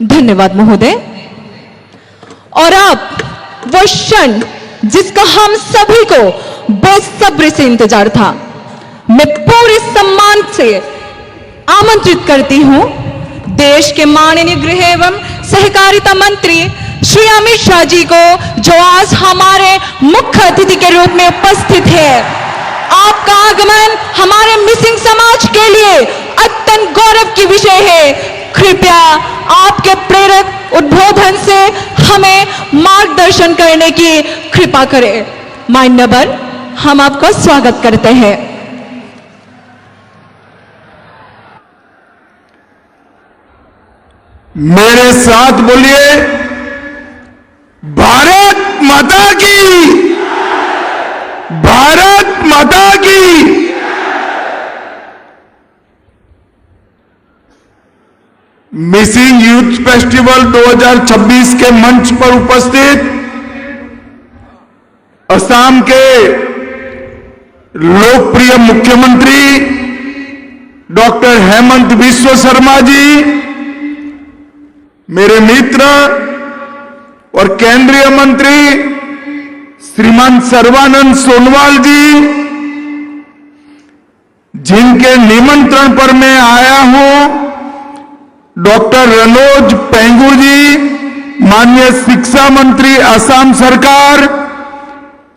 धन्यवाद महोदय। और अब वो क्षण जिसका हम सभी को बेसब्री से इंतजार था, मैं पूरे सम्मान से आमंत्रित करती हूं देश के माननीय गृह एवं सहकारिता मंत्री श्री अमित शाह जी को, जो आज हमारे मुख्य अतिथि के रूप में उपस्थित है। आपका आगमन हमारे मिसिंग समाज के लिए अत्यंत गौरव की विषय है। कृपया आपके प्रेरक उद्बोधन से हमें मार्गदर्शन करने की कृपा करें। मान्यवर, हम आपका स्वागत करते हैं। मेरे साथ बोलिए, भारत माता की, भारत माता की। मिसिंग यूथ फेस्टिवल 2026 के मंच पर उपस्थित असम के लोकप्रिय मुख्यमंत्री डॉक्टर हेमंत बिस्वा शर्मा जी, मेरे मित्र और केंद्रीय मंत्री श्रीमान सर्बानंद सोनोवाल जी, जिनके निमंत्रण पर मैं आया हूं, डॉक्टर रनोज पेंगू जी, माननीय शिक्षा मंत्री असम सरकार,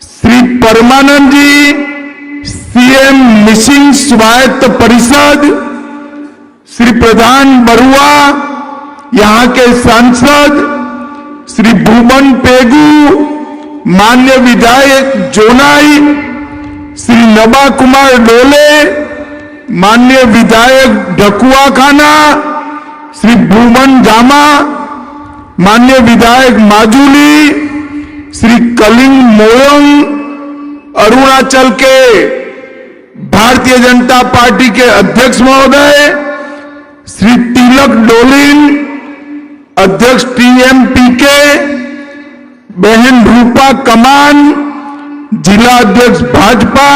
श्री परमानंद जी, सीएम मिसिंग स्वायत्त परिषद, श्री प्रधान बरुआ, यहां के सांसद श्री भूमन पेगू, माननीय विधायक जोनाई, श्री नबा कुमार डोले, माननीय विधायक ढकुआ खाना, श्री भूमन जामा, माननीय विधायक माजुली, श्री कलिंग मोयोंग, अरुणाचल के भारतीय जनता पार्टी के अध्यक्ष महोदय, श्री तिलक डोलिन, अध्यक्ष टीएमपीके, बहन रूपा कमान, जिला अध्यक्ष भाजपा,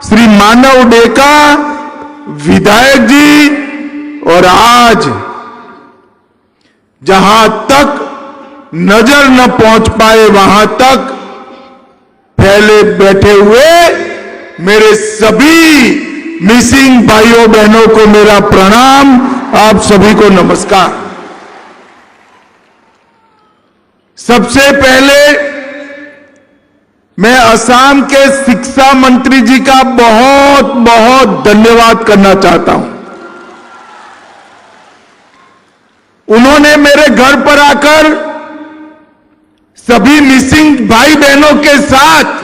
श्री मानव डेका, विधायक जी, और आज जहां तक नजर न पहुंच पाए वहां तक फैले बैठे हुए मेरे सभी मिसिंग भाइयों बहनों को मेरा प्रणाम, आप सभी को नमस्कार। सबसे पहले मैं असम के शिक्षा मंत्री जी का बहुत बहुत धन्यवाद करना चाहता हूं। उन्होंने मेरे घर पर आकर सभी मिसिंग भाई बहनों के साथ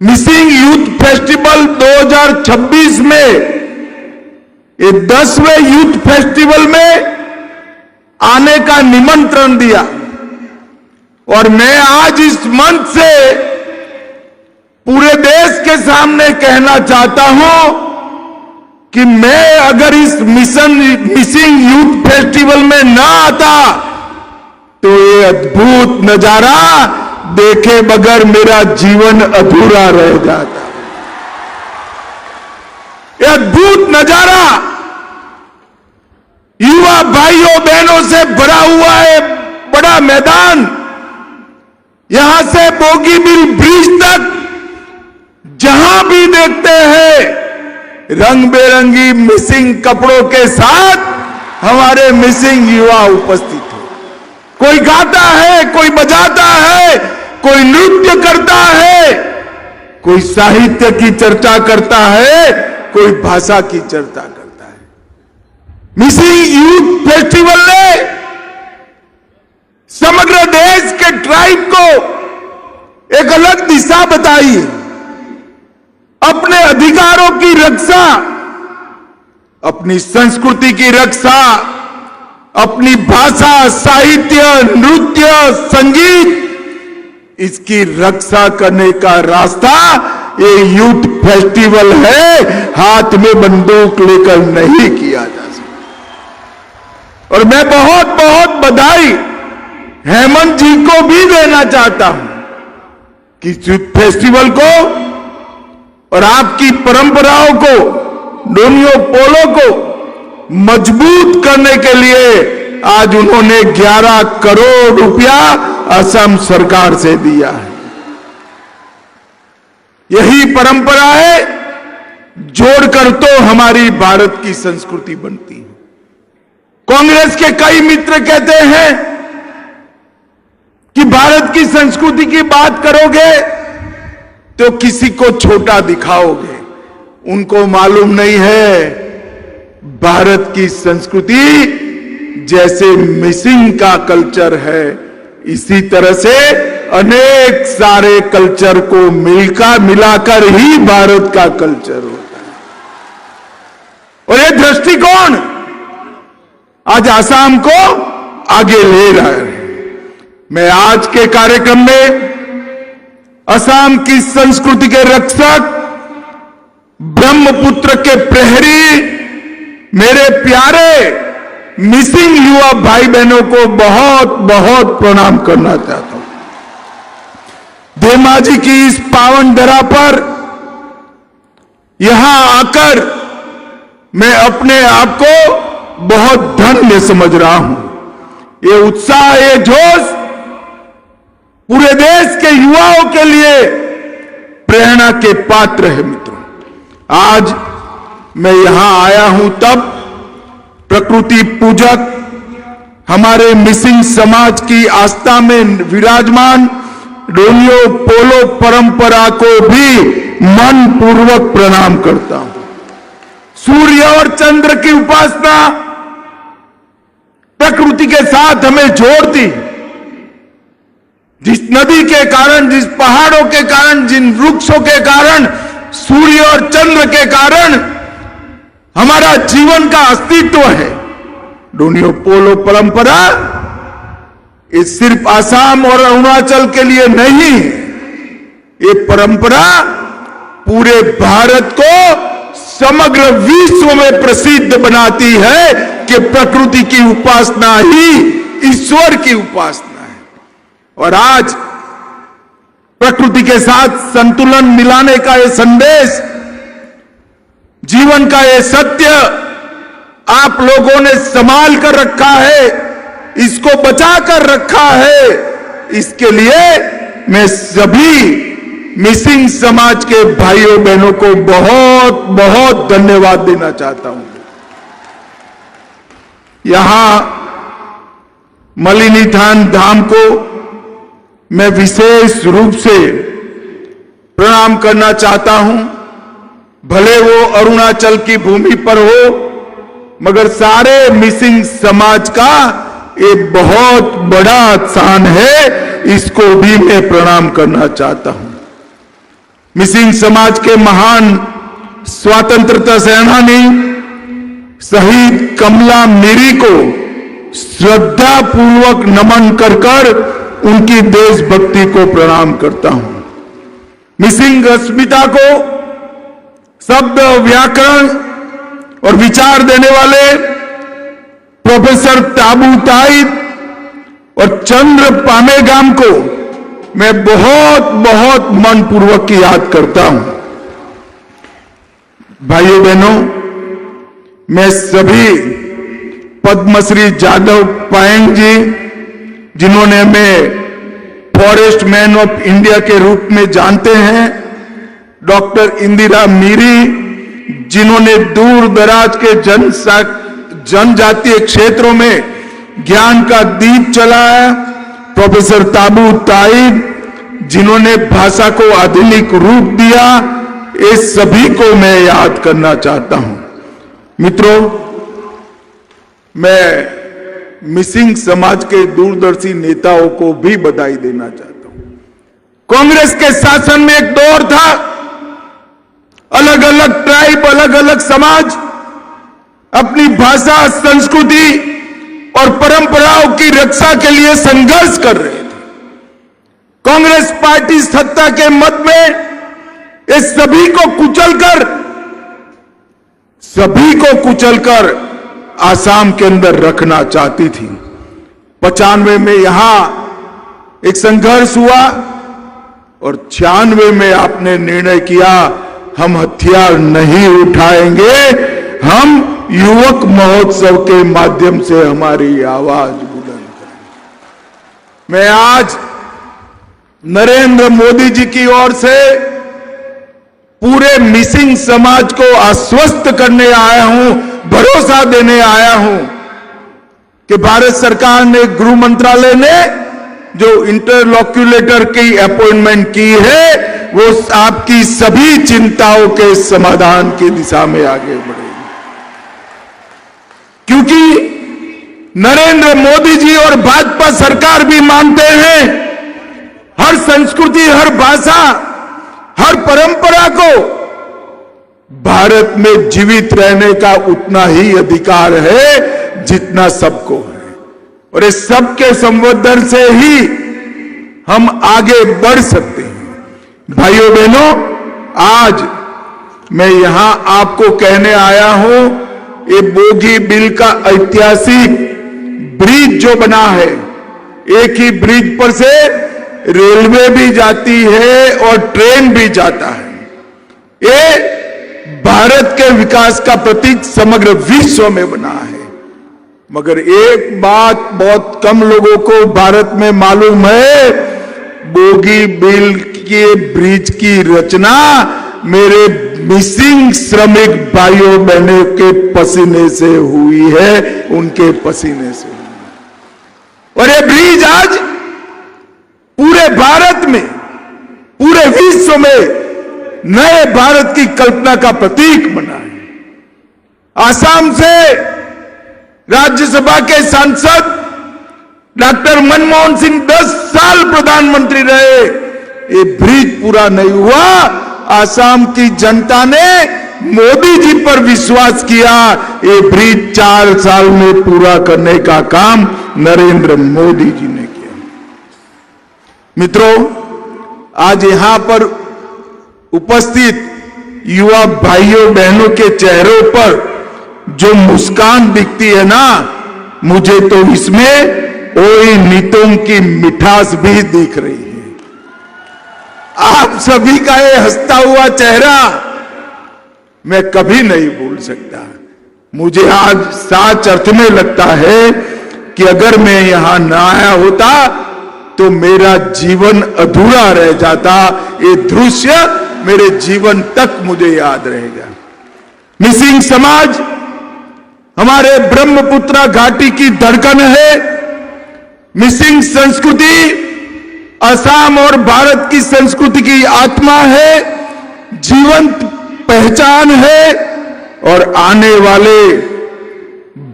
मिसिंग यूथ फेस्टिवल 2026 में, ये 10वें यूथ फेस्टिवल में आने का निमंत्रण दिया। और मैं आज इस मंच से पूरे देश के सामने कहना चाहता हूं कि मैं अगर इस मिसिंग यूथ फेस्टिवल में ना आता तो ये अद्भुत नजारा देखे बगैर मेरा जीवन अधूरा रह जाता। ये अद्भुत नजारा युवा भाइयों बहनों से भरा हुआ है, बड़ा मैदान, यहां से बोगीबिल ब्रिज तक जहां भी देखते हैं रंग बेरंगी मिसिंग कपड़ों के साथ हमारे मिसिंग युवा उपस्थित हो। कोई गाता है, कोई बजाता है, कोई नृत्य करता है, कोई साहित्य की चर्चा करता है, कोई भाषा की चर्चा करता है। मिसिंग यूथ फेस्टिवल ने समग्र देश के ट्राइब को एक अलग दिशा बताई। अपने अधिकारों की रक्षा, अपनी संस्कृति की रक्षा, अपनी भाषा, साहित्य, नृत्य, संगीत, इसकी रक्षा करने का रास्ता ये यूथ फेस्टिवल है। हाथ में बंदूक लेकर नहीं किया जा सकता। और मैं बहुत बहुत बधाई हेमंत जी को भी देना चाहता हूं कि यूथ फेस्टिवल को और आपकी परंपराओं को, डोनियो पोलो को मजबूत करने के लिए आज उन्होंने 11 करोड़ रुपया असम सरकार से दिया है। यही परंपरा है, जोड़कर तो हमारी भारत की संस्कृति बनती है। कांग्रेस के कई मित्र कहते हैं कि भारत की संस्कृति की बात करोगे तो किसी को छोटा दिखाओगे। उनको मालूम नहीं है, भारत की संस्कृति जैसे मिसिंग का कल्चर है, इसी तरह से अनेक सारे कल्चर को मिलाकर ही भारत का कल्चर होता है। और ये दृष्टिकोण आज आसाम को आगे ले रहा है। मैं आज के कार्यक्रम में असम की संस्कृति के रक्षक, ब्रह्मपुत्र के प्रहरी, मेरे प्यारे मिसिंग युवा भाई बहनों को बहुत बहुत प्रणाम करना चाहता हूं। धेमाजी की इस पावन धरा पर यहां आकर मैं अपने आप को बहुत धन्य समझ रहा हूं। ये उत्साह, ये जोश पूरे देश के युवाओं के लिए प्रेरणा के पात्र है। मित्रों, आज मैं यहां आया हूं तब प्रकृति पूजक हमारे मिसिंग समाज की आस्था में विराजमान डोलियो पोलो परंपरा को भी मन पूर्वक प्रणाम करता हूं। सूर्य और चंद्र की उपासना प्रकृति के साथ हमें जोड़ती। जिस नदी के कारण, जिस पहाड़ों के कारण, जिन वृक्षों के कारण, सूर्य और चंद्र के कारण हमारा जीवन का अस्तित्व है। डोनियो पोलो परंपरा ये सिर्फ आसाम और अरुणाचल के लिए नहीं है, ये परंपरा पूरे भारत को समग्र विश्व में प्रसिद्ध बनाती है कि प्रकृति की उपासना ही ईश्वर की उपासना है। और आज प्रकृति के साथ संतुलन मिलाने का ये संदेश, जीवन का ये सत्य आप लोगों ने संभाल कर रखा है, इसको बचा कर रखा है। इसके लिए मैं सभी मिसिंग समाज के भाइयों बहनों को बहुत बहुत धन्यवाद देना चाहता हूं। यहां मलिनीथान धाम को मैं विशेष रूप से प्रणाम करना चाहता हूं। भले वो अरुणाचल की भूमि पर हो, मगर सारे मिसिंग समाज का एक बहुत बड़ा स्थान है, इसको भी मैं प्रणाम करना चाहता हूं। मिसिंग समाज के महान स्वतंत्रता सेनानी शहीद कमला मीरी को श्रद्धा पूर्वक नमन कर उनकी देशभक्ति को प्रणाम करता हूं। मिसिंग अस्मिता को शब्द, व्याकरण और विचार देने वाले प्रोफेसर ताबू ताइद और चंद्र पामेगाम को मैं बहुत बहुत मनपूर्वक याद करता हूं। भाइयों बहनों, मैं सभी पद्मश्री जादव पायेंग जी, जिन्होंने हमें फॉरेस्ट मैन ऑफ इंडिया के रूप में जानते हैं, डॉक्टर इंदिरा मीरी, जिन्होंने दूर दराज के जनजातीय क्षेत्रों में ज्ञान का दीप जलाया, प्रोफेसर ताबू ताइब, जिन्होंने भाषा को आधुनिक रूप दिया, ये सभी को मैं याद करना चाहता हूं। मित्रों, मैं मिसिंग समाज के दूरदर्शी नेताओं को भी बधाई देना चाहता हूं। कांग्रेस के शासन में एक दौर था, अलग अलग ट्राइब, अलग अलग समाज अपनी भाषा, संस्कृति और परंपराओं की रक्षा के लिए संघर्ष कर रहे थे। कांग्रेस पार्टी सत्ता के मद में इस सभी को कुचलकर आसाम के अंदर रखना चाहती थी। 95 में यहां एक संघर्ष हुआ और 96 में आपने निर्णय किया हम हथियार नहीं उठाएंगे, हम युवक महोत्सव के माध्यम से हमारी आवाज बुलंद करें। मैं आज नरेंद्र मोदी जी की ओर से पूरे मिसिंग समाज को आश्वस्त करने आया हूं, भरोसा देने आया हूं कि भारत सरकार ने, गृह मंत्रालय ने जो इंटरलॉक्यूलेटर की अपॉइंटमेंट की है, वो आपकी सभी चिंताओं के समाधान की दिशा में आगे बढ़ेगी। क्योंकि नरेंद्र मोदी जी और भाजपा सरकार भी मानते हैं हर संस्कृति, हर भाषा, हर परंपरा को भारत में जीवित रहने का उतना ही अधिकार है जितना सबको है, और इस सबके संवर्धन से ही हम आगे बढ़ सकते हैं। भाइयों बहनों, आज मैं यहां आपको कहने आया हूं, ये बोगी बिल का ऐतिहासिक ब्रिज जो बना है, एक ही ब्रिज पर से रेलवे भी जाती है और ट्रेन भी जाता है। ये भारत के विकास का प्रतीक समग्र विश्व में बना है। मगर एक बात बहुत कम लोगों को भारत में मालूम है, बोगी बिल के ब्रिज की रचना मेरे मिसिंग श्रमिक भाइयों बहनों के पसीने से हुई है, उनके पसीने से हुई है। और ये ब्रिज आज पूरे भारत में, पूरे विश्व में नए भारत की कल्पना का प्रतीक बना है। आसाम से राज्यसभा के सांसद डॉक्टर मनमोहन सिंह 10 साल प्रधानमंत्री रहे, ये ब्रिज पूरा नहीं हुआ। आसाम की जनता ने मोदी जी पर विश्वास किया, ये ब्रिज 4 साल में पूरा करने का काम नरेंद्र मोदी जी ने किया। मित्रों, आज यहां पर उपस्थित युवा भाइयों बहनों के चेहरों पर जो मुस्कान दिखती है ना, मुझे तो इसमें ओई नीतों की मिठास भी दिख रही है। आप सभी का ये हंसता हुआ चेहरा मैं कभी नहीं भूल सकता। मुझे आज सच अर्थ में लगता है कि अगर मैं यहां ना आया होता तो मेरा जीवन अधूरा रह जाता। ये दृश्य मेरे जीवन तक मुझे याद रहेगा। मिसिंग समाज हमारे ब्रह्मपुत्र घाटी की धड़कन है। मिसिंग संस्कृति असम और भारत की संस्कृति की आत्मा है, जीवंत पहचान है और आने वाले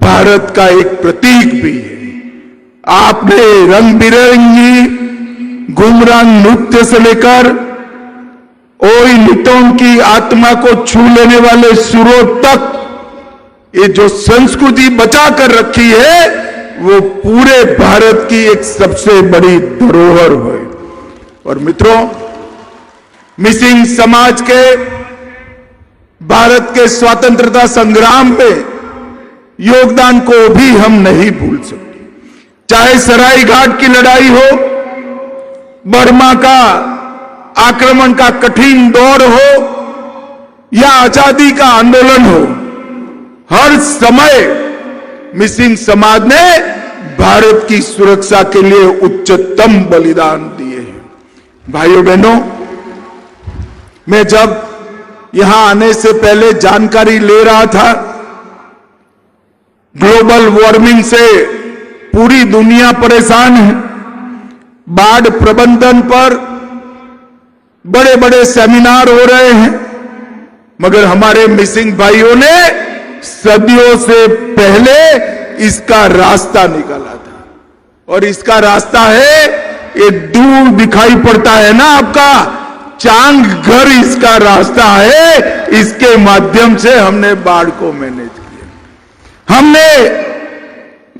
भारत का एक प्रतीक भी है। आपने रंग बिरंगी गुमरांग नृत्य से लेकर ओई नितों की आत्मा को छू लेने वाले सुरों तक ये जो संस्कृति बचा कर रखी है, वो पूरे भारत की एक सबसे बड़ी धरोहर है। और मित्रों, मिसिंग समाज के भारत के स्वतंत्रता संग्राम में योगदान को भी हम नहीं भूल सकते। चाहे सराय घाट की लड़ाई हो, बर्मा का आक्रमण का कठिन दौर हो या आजादी का आंदोलन हो, हर समय मिसिंग समाज ने भारत की सुरक्षा के लिए उच्चतम बलिदान दिए हैं। भाइयों बहनों, मैं जब यहां आने से पहले जानकारी ले रहा था, ग्लोबल वार्मिंग से पूरी दुनिया परेशान है। बाढ़ प्रबंधन पर बड़े बड़े सेमिनार हो रहे हैं, मगर हमारे मिसिंग भाइयों ने सदियों से पहले इसका रास्ता निकाला था। और इसका रास्ता है, ये दूर दिखाई पड़ता है ना आपका चांग घर, इसका रास्ता है। इसके माध्यम से हमने बाढ़ को मैनेज किया। हमने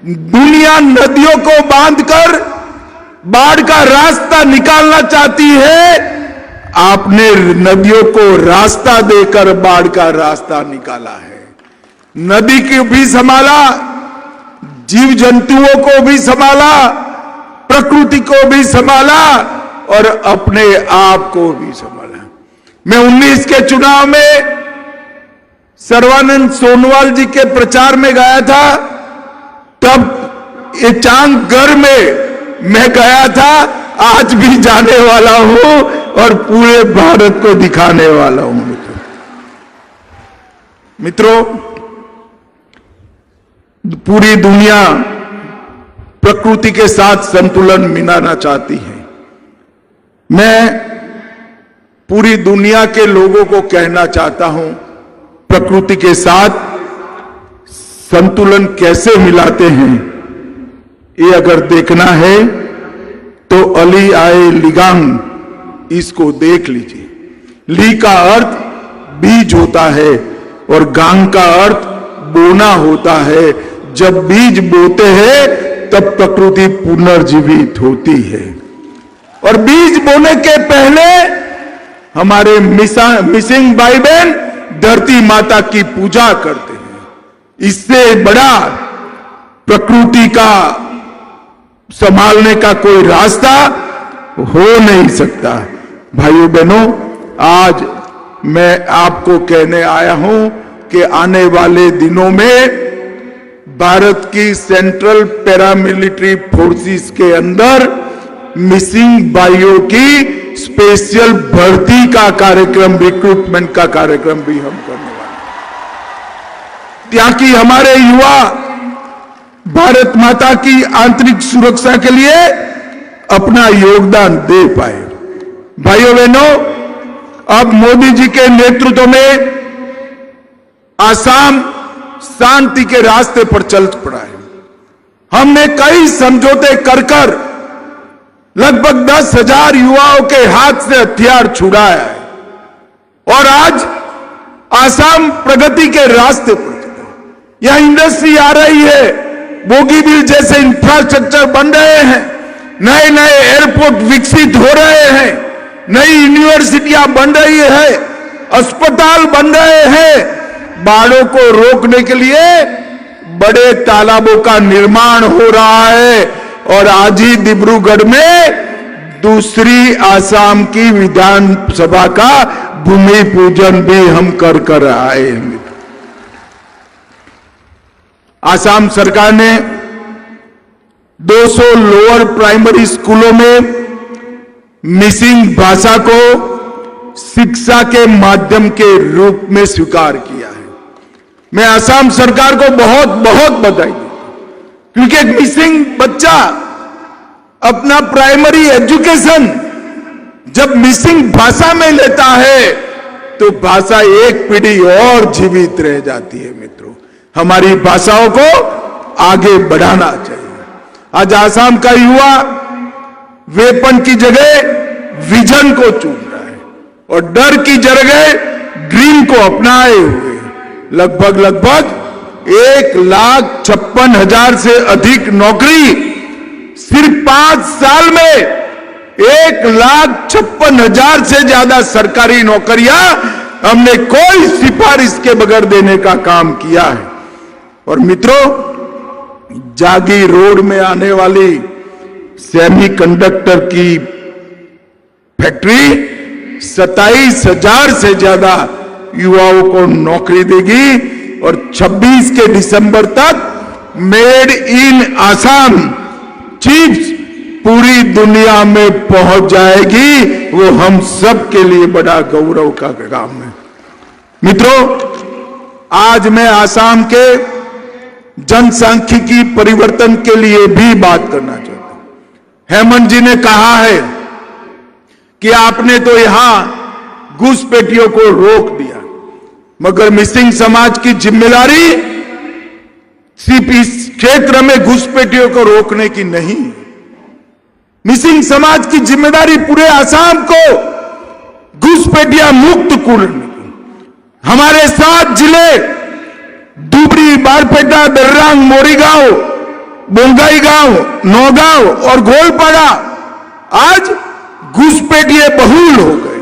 दुनिया नदियों को बांधकर बाढ़ का रास्ता निकालना चाहती है, आपने नदियों को रास्ता देकर बाढ़ का रास्ता निकाला है। नदी को भी संभाला, जीव जंतुओं को भी संभाला, प्रकृति को भी संभाला और अपने आप को भी संभाला। मैं 19 के चुनाव में सर्बानंद सोनोवाल जी के प्रचार में गया था, तब ये चांगघर में मैं गया था, आज भी जाने वाला हूं और पूरे भारत को दिखाने वाला हूं। मित्रों, पूरी दुनिया प्रकृति के साथ संतुलन मिलाना चाहती है। मैं पूरी दुनिया के लोगों को कहना चाहता हूं, प्रकृति के साथ संतुलन कैसे मिलाते हैं, ये अगर देखना है तो अली आए लिगांग इसको देख लीजिए। ली का अर्थ बीज होता है और गांग का अर्थ बोना होता है। जब बीज बोते हैं तब प्रकृति पुनर्जीवित होती है। और बीज बोने के पहले हमारे मिसिंग भाई बहन धरती माता की पूजा करते हैं। इससे बड़ा प्रकृति का संभालने का कोई रास्ता हो नहीं सकता। भाइयों बहनों, आज मैं आपको कहने आया हूं कि आने वाले दिनों में भारत की सेंट्रल पैरामिलिट्री फोर्सेस के अंदर मिसिंग भाइयों की स्पेशल भर्ती का कार्यक्रम, रिक्रूटमेंट का कार्यक्रम भी हम करने वाले हैं, ताकि हमारे युवा भारत माता की आंतरिक सुरक्षा के लिए अपना योगदान दे पाए। भाइयों बहनों, अब मोदी जी के नेतृत्व में आसाम शांति के रास्ते पर चल पड़ा है। हमने कई समझौते कर कर लगभग 10,000 युवाओं के हाथ से हथियार छुड़ाया है और आज आसाम प्रगति के रास्ते पर चला है। यहां इंडस्ट्री आ रही है, बोगीबिल जैसे इंफ्रास्ट्रक्चर बन रहे हैं, नए नए एयरपोर्ट विकसित हो रहे हैं, नई यूनिवर्सिटियां बन रही है, अस्पताल बन रहे हैं, बाढ़ों को रोकने के लिए बड़े तालाबों का निर्माण हो रहा है। और आज ही डिब्रूगढ़ में दूसरी आसाम की विधानसभा का भूमि पूजन भी हम कर आए हैं। आसाम सरकार ने 200 लोअर प्राइमरी स्कूलों में मिसिंग भाषा को शिक्षा के माध्यम के रूप में स्वीकार किया है। मैं आसाम सरकार को बहुत बहुत बधाई देता हूं, क्योंकि एक मिसिंग बच्चा अपना प्राइमरी एजुकेशन जब मिसिंग भाषा में लेता है तो भाषा एक पीढ़ी और जीवित रह जाती है। मित्रों, हमारी भाषाओं को आगे बढ़ाना चाहिए। आज आसाम का युवा वेपन की जगह विजन को चुन रहा है और डर की जगह ड्रीम को अपनाए हुए लगभग 1,56,000 से अधिक नौकरी सिर्फ 5 साल में 1,56,000 से ज्यादा सरकारी नौकरियां हमने कोई सिफारिश के बगैर देने का काम किया है। और मित्रों, जागी रोड में आने वाली सेमीकंडक्टर की फैक्ट्री 27,000 से ज्यादा युवाओं को नौकरी देगी और 26 के दिसंबर तक मेड इन आसाम चिप्स पूरी दुनिया में पहुंच जाएगी। वो हम सब के लिए बड़ा गौरव का काम है। मित्रों, आज मैं आसाम के जनसांख्यिकी परिवर्तन के लिए भी बात करना चाहता हूं। हेमंत जी ने कहा है कि आपने तो यहां घुसपैठियों को रोक दिया, मगर मिसिंग समाज की जिम्मेदारी सिर्फ इस क्षेत्र में घुसपैठियों को रोकने की नहीं है। मिसिंग समाज की जिम्मेदारी पूरे आसाम को घुसपैठिया मुक्त करने की। हमारे 7 जिले धुबरी, बारपेटा, दर्रांग, मोरीगांव, बोंगाईगांव, नौगांव और गोलपाड़ा आज घुसपैठिए बहुल हो गए।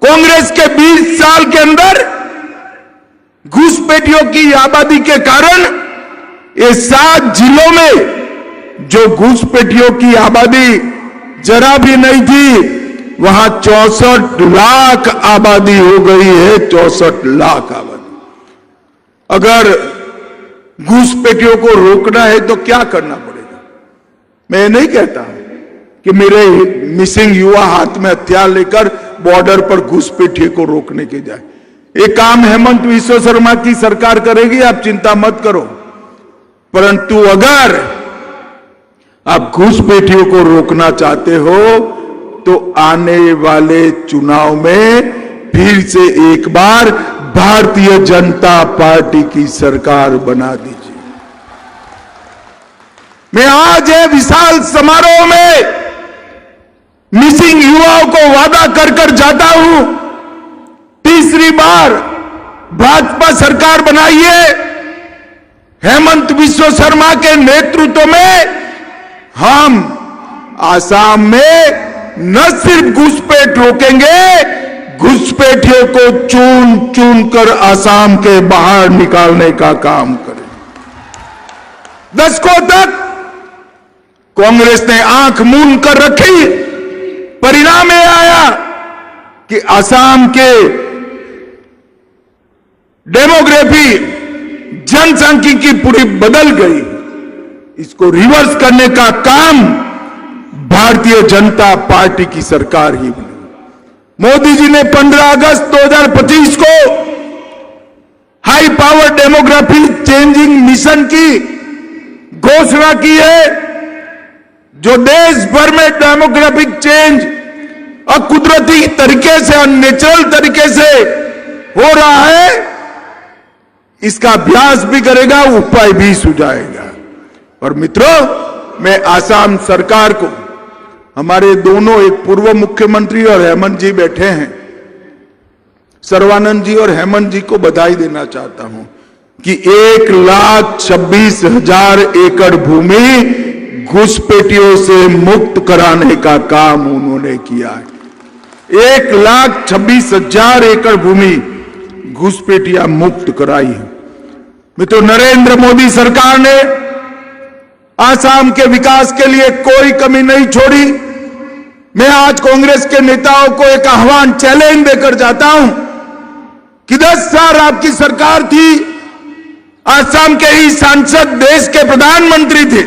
कांग्रेस के 20 साल के अंदर घुसपैठियों की आबादी के कारण ये 7 जिलों में जो घुसपैठियों की आबादी जरा भी नहीं थी, वहां 64 लाख आबादी हो गई है। 64 लाख आबादी। अगर घुसपैठियों को रोकना है तो क्या करना पड़ेगा? मैं नहीं कहता कि मेरे मिसिंग युवा हाथ में हथियार लेकर बॉर्डर पर घुसपैठिए को रोकने के जाए। ये काम हेमंत विश्व शर्मा की सरकार करेगी, आप चिंता मत करो। परंतु अगर आप घुसपैठियों को रोकना चाहते हो तो आने वाले चुनाव में फिर से एक बार भारतीय जनता पार्टी की सरकार बना दीजिए। मैं आज ये विशाल समारोह में मिसिंग युवाओं को वादा कर कर जाता हूं, तीसरी बार भाजपा सरकार बनाइए। हेमंत विश्व शर्मा के नेतृत्व में हम आसाम में न सिर्फ घुसपैठ रोकेंगे, घुसपैठियों को चुन चुन कर आसाम के बाहर निकालने का काम करें। दशकों तक कांग्रेस ने आंख मूंद कर रखी, परिणाम यह आया कि आसाम के डेमोग्राफी, जनसांख्यिकी पूरी बदल गई। इसको रिवर्स करने का काम भारतीय जनता पार्टी की सरकार ही बनी। मोदी जी ने 15 अगस्त 2025 को high power demography changing mission की घोषणा की है, जो देश भर में डेमोग्राफिक चेंज अकुदरती तरीके से, अननेचुरल तरीके से हो रहा है, इसका अभ्यास भी करेगा, उपाय भी सुझाएगा। और मित्रों, मैं आसाम सरकार को, हमारे दोनों, एक पूर्व मुख्यमंत्री और हेमंत जी बैठे हैं, सर्बानंद जी और हेमंत जी को बधाई देना चाहता हूं कि 1,26,000 एकड़ भूमि घुसपैठियों से मुक्त कराने का काम उन्होंने किया है। 1,26,000 एकड़ भूमि घुसपैठियां मुक्त कराई है। मित्रों, नरेंद्र मोदी सरकार ने आसाम के विकास के लिए कोई कमी नहीं छोड़ी। मैं आज कांग्रेस के नेताओं को एक आह्वान, चैलेंज देकर जाता हूं कि 10 साल आपकी सरकार थी, आसाम के ही सांसद देश के प्रधानमंत्री थे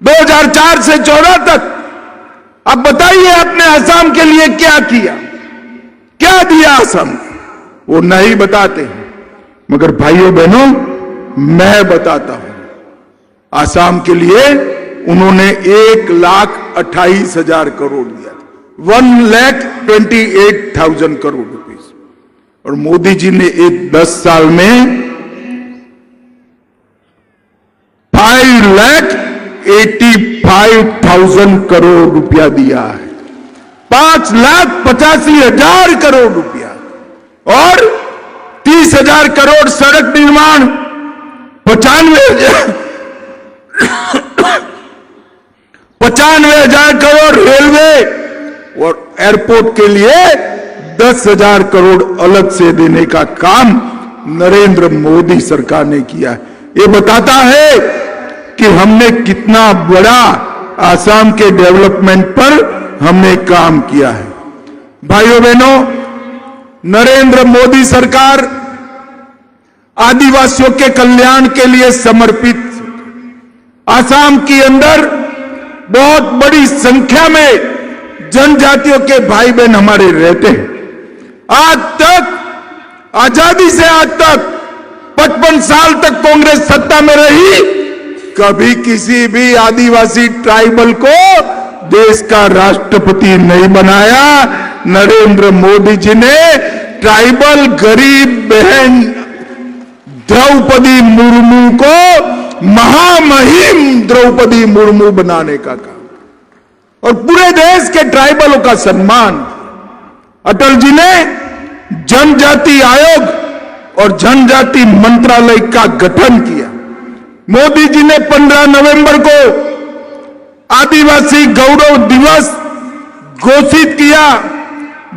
2004 से 2014 तक। अब बताइए आपने आसाम के लिए क्या किया, क्या दिया आसाम? वो नहीं बताते हैं, मगर भाइयों बहनों, मैं बताता हूं। आसाम के लिए उन्होंने 1,28,000 करोड़ दिया, 1,28,000 करोड़ रुपीस। और मोदी जी ने 10 साल में 5,85,000 करोड़ रुपया दिया है, 5,85,000 करोड़ रुपया, और 30,000 करोड़ सड़क निर्माण, 95,000 करोड़ रेलवे और एयरपोर्ट के लिए 10,000 करोड़ अलग से देने का काम नरेंद्र मोदी सरकार ने किया। ये बताता है कि हमने कितना बड़ा आसाम के डेवलपमेंट पर हमने काम किया है। भाइयों बहनों, नरेंद्र मोदी सरकार आदिवासियों के कल्याण के लिए समर्पित। आसाम के अंदर बहुत बड़ी संख्या में जनजातियों के भाई बहन हमारे रहते हैं। आज तक, आजादी से आज तक 55 साल तक कांग्रेस सत्ता में रही, कभी किसी भी आदिवासी ट्राइबल को देश का राष्ट्रपति नहीं बनाया। नरेंद्र मोदी जी ने ट्राइबल गरीब बहन द्रौपदी मुर्मू को महामहिम द्रौपदी मुर्मू बनाने का काम, और पूरे देश के ट्राइबलों का सम्मान। अटल जी ने जनजाति आयोग और जनजाति मंत्रालय का गठन किया। मोदी जी ने 15 नवंबर को आदिवासी गौरव दिवस घोषित किया।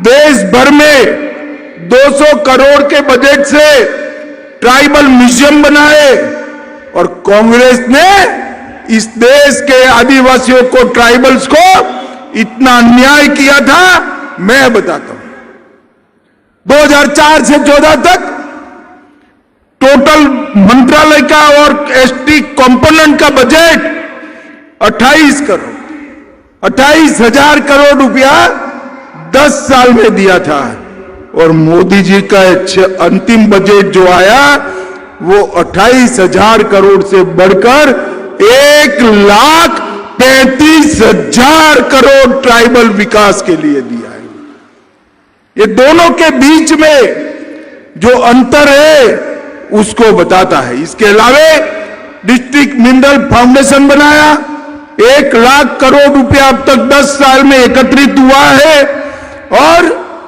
देश भर में 200 करोड़ के बजट से ट्राइबल म्यूजियम बनाए, और कांग्रेस ने इस देश के आदिवासियों को, ट्राइबल्स को इतना अन्याय किया था, मैं बताता हूं। 2004 से 2014 तक टोटल मंत्रालय का और एसटी कंपोनेंट का बजट 28,000 करोड़ रुपया 10 साल में दिया था। और मोदी जी का अंतिम बजट जो आया वो 28,000 करोड़ से बढ़कर 1,35,000 करोड़ ट्राइबल विकास के लिए दिया है। ये दोनों के बीच में जो अंतर है उसको बताता है। इसके अलावा डिस्ट्रिक्ट मिनरल फाउंडेशन बनाया, 1,00,000 करोड़ रुपया अब तक 10 साल में एकत्रित हुआ है। और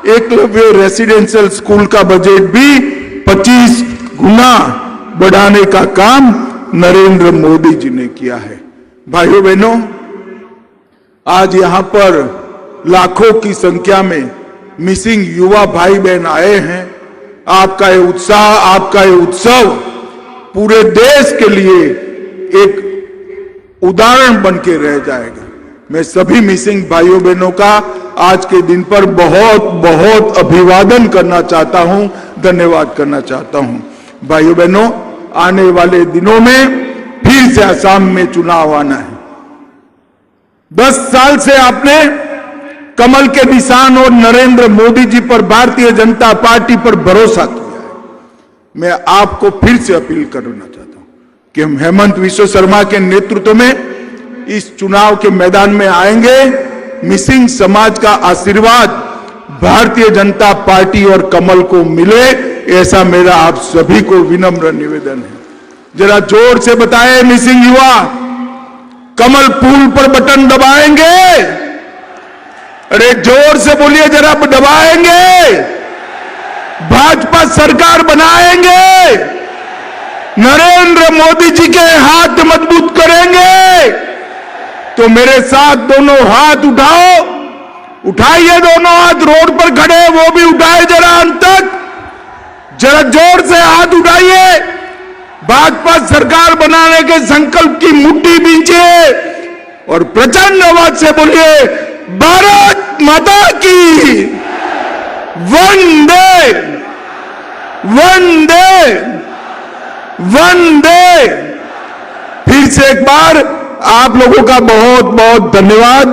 एकलव्य रेसिडेंशियल स्कूल का बजट भी 25 गुना बढ़ाने का काम नरेंद्र मोदी जी ने किया है। भाइयों बहनों, आज यहां पर लाखों की संख्या में मिसिंग युवा भाई बहन आए हैं। आपका ये उत्साह, आपका ये उत्सव पूरे देश के लिए एक उदाहरण बन के रह जाएगा। मैं सभी मिसिंग भाइयों बहनों का आज के दिन पर बहुत बहुत अभिवादन करना चाहता हूं, धन्यवाद करना चाहता हूं। भाइयों बहनों, आने वाले दिनों में फिर से असम में चुनाव आना है। 10 साल से आपने कमल के निशान और नरेंद्र मोदी जी पर, भारतीय जनता पार्टी पर भरोसा किया है। मैं आपको फिर से अपील करना चाहता हूं कि हम हेमंत विश्व शर्मा के नेतृत्व में इस चुनाव के मैदान में आएंगे। मिसिंग समाज का आशीर्वाद भारतीय जनता पार्टी और कमल को मिले, ऐसा मेरा आप सभी को विनम्र निवेदन है। जरा जोर से बताएं मिसिंग युवा, कमल फूल पर बटन दबाएंगे? अरे जोर से बोलिए, जरा दबाएंगे? भाजपा सरकार बनाएंगे? नरेंद्र मोदी जी के हाथ मजबूत करेंगे? तो मेरे साथ दोनों हाथ उठाओ, उठाइए दोनों हाथ। रोड पर खड़े वो भी उठाए जरा अंत तक, जरा जोर से हाथ उठाइए। भाजपा सरकार बनाने के संकल्प की मुट्ठी बींचिए और प्रचंड आवाज से बोलिए, भारत माता की वंदे वंदे वंदे। फिर से एक बार आप लोगों का बहुत बहुत धन्यवाद।